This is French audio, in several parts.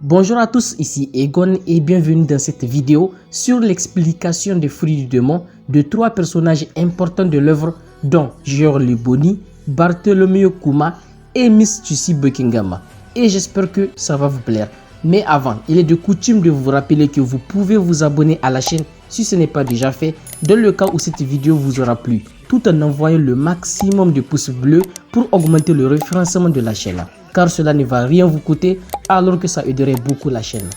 Bonjour à tous, ici Egon et bienvenue dans cette vidéo sur l'explication des fruits du démon de trois personnages importants de l'œuvre dont Georg Liboni, Bartholomew Kuma et Miss Tussi Buckingham. Et j'espère que ça va vous plaire. Mais avant, il est de coutume de vous rappeler que vous pouvez vous abonner à la chaîne si ce n'est pas déjà fait, dans le cas où cette vidéo vous aura plu, tout en envoyant le maximum de pouces bleus pour augmenter le référencement de la chaîne. Car cela ne va rien vous coûter alors que ça aiderait beaucoup la chaîne.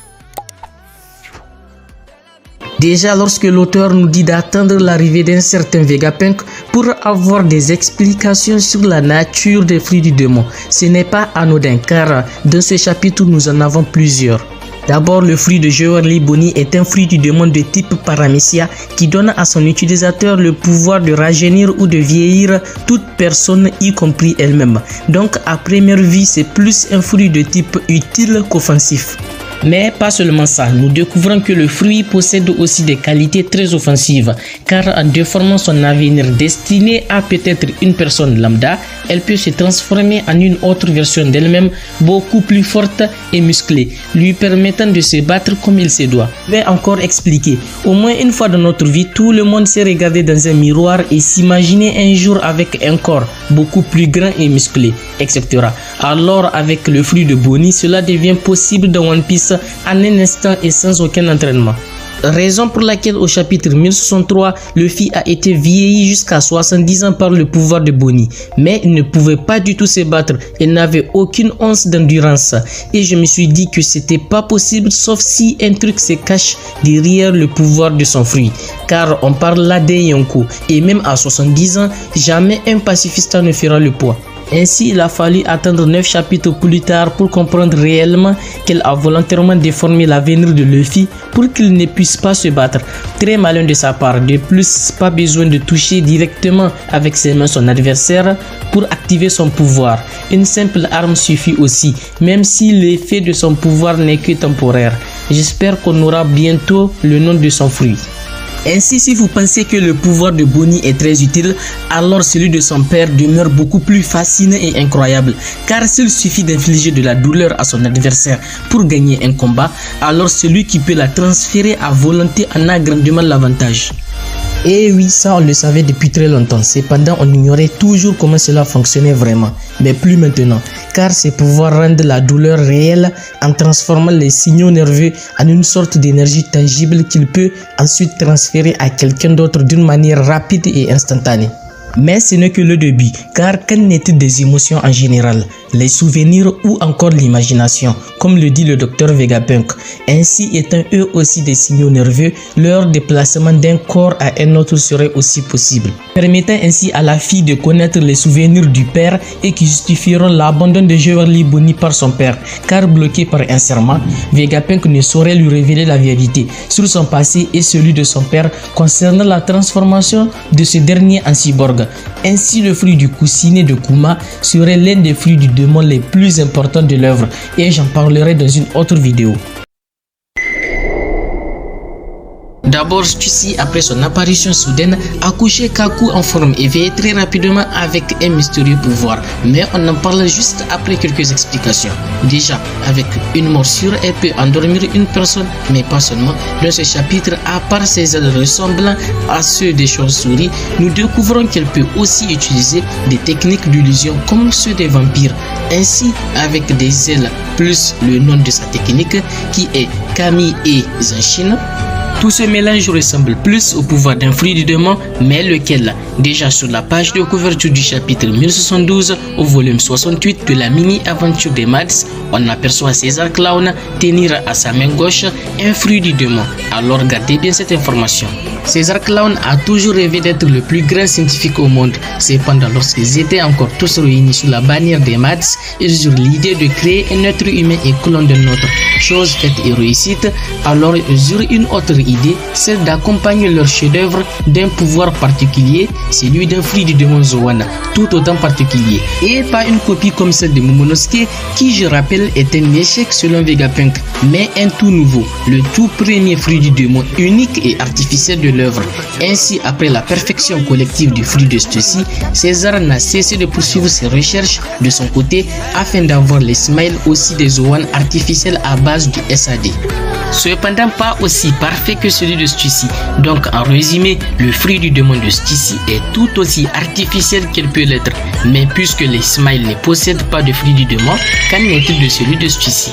Déjà, lorsque l'auteur nous dit d'attendre l'arrivée d'un certain Vegapunk pour avoir des explications sur la nature des fruits du démon, ce n'est pas anodin car dans ce chapitre nous en avons plusieurs. D'abord, le fruit de Georg Liboni est un fruit du démon de type paramécia qui donne à son utilisateur le pouvoir de rajeunir ou de vieillir toute personne, y compris elle-même. Donc, à première vue, c'est plus un fruit de type utile qu'offensif. Mais pas seulement ça, nous découvrons que le fruit possède aussi des qualités très offensives, car en déformant son avenir destiné à peut-être une personne lambda, elle peut se transformer en une autre version d'elle-même beaucoup plus forte et musclée, lui permettant de se battre comme il se doit. Je vais encore expliquer. Au moins une fois dans notre vie, tout le monde s'est regardé dans un miroir et s'imaginer un jour avec un corps beaucoup plus grand et musclé, etc. Alors avec le fruit de Boni, cela devient possible dans One Piece en un instant et sans aucun entraînement. Raison pour laquelle au chapitre 1063, Luffy a été vieilli jusqu'à 70 ans par le pouvoir de Boni. Mais il ne pouvait pas du tout se battre, il n'avait aucune once d'endurance. Et je me suis dit que c'était pas possible sauf si un truc se cache derrière le pouvoir de son fruit. Car on parle là d'un Yonko, et même à 70 ans, jamais un pacifiste ne fera le poids. Ainsi, il a fallu attendre 9 chapitres plus tard pour comprendre réellement qu'elle a volontairement déformé l'avenir de Luffy pour qu'il ne puisse pas se battre. Très malin de sa part. De plus, pas besoin de toucher directement avec ses mains son adversaire pour activer son pouvoir. Une simple arme suffit aussi, même si l'effet de son pouvoir n'est que temporaire. J'espère qu'on aura bientôt le nom de son fruit. Ainsi, si vous pensez que le pouvoir de Boni est très utile, alors celui de son père demeure beaucoup plus fascinant et incroyable. Car s'il suffit d'infliger de la douleur à son adversaire pour gagner un combat, alors celui qui peut la transférer à volonté en a grandement l'avantage. Et oui, ça on le savait depuis très longtemps, cependant on ignorait toujours comment cela fonctionnait vraiment, mais plus maintenant, car ses pouvoirs rendent la douleur réelle en transformant les signaux nerveux en une sorte d'énergie tangible qu'il peut ensuite transférer à quelqu'un d'autre d'une manière rapide et instantanée. Mais ce n'est que le début, car qu'en est-il des émotions en général, les souvenirs ou encore l'imagination, comme le dit le docteur Vegapunk. Ainsi étant eux aussi des signaux nerveux, leur déplacement d'un corps à un autre serait aussi possible, permettant ainsi à la fille de connaître les souvenirs du père et qui justifieront l'abandon de Georg Liboni par son père, car bloqué par un serment, Vegapunk ne saurait lui révéler la vérité sur son passé et celui de son père concernant la transformation de ce dernier en cyborg. Ainsi, le fruit du coussinet de Kuma serait l'un des fruits du démon les plus importants de l'œuvre et j'en parlerai dans une autre vidéo. D'abord, Tussi, après son apparition soudaine, a couché Kaku en forme éveillée très rapidement avec un mystérieux pouvoir. Mais on en parle juste après quelques explications. Déjà, avec une morsure, elle peut endormir une personne, mais pas seulement. Dans ce chapitre, à part ses ailes ressemblant à ceux des chauves-souris, nous découvrons qu'elle peut aussi utiliser des techniques d'illusion comme ceux des vampires. Ainsi, avec des ailes plus le nom de sa technique qui est Kami et Zanshin, tout ce mélange ressemble plus au pouvoir d'un fruit du démon, mais lequel? Déjà sur la page de couverture du chapitre 1072 au volume 68 de la mini-aventure des Mads, on aperçoit Caesar Clown tenir à sa main gauche un fruit du démon. Alors gardez bien cette information. Caesar Clown a toujours rêvé d'être le plus grand scientifique au monde. Cependant, lorsqu'ils étaient encore tous réunis sous la bannière des Mads, ils eurent l'idée de créer un être humain et clone d'un autre. Chose faite et réussite, alors ils eurent une autre idée, celle d'accompagner leur chef-d'œuvre d'un pouvoir particulier, celui d'un fruit du démon Zoana, tout autant particulier. Et pas une copie comme celle de Momonosuke, qui je rappelle est un échec selon Vegapunk, mais un tout nouveau, le tout premier fruit du démon unique et artificiel de l'œuvre. Ainsi, après la perfection collective du fruit de Stussy, César n'a cessé de poursuivre ses recherches de son côté afin d'avoir les smiles aussi des Owan artificiels à base du SAD. Cependant pas aussi parfait que celui de Stussy. Donc en résumé, le fruit du démon de Stussy est tout aussi artificiel qu'il peut l'être. Mais puisque les smiles ne possèdent pas de fruit du démon, qu'en est-il de celui de Stussy?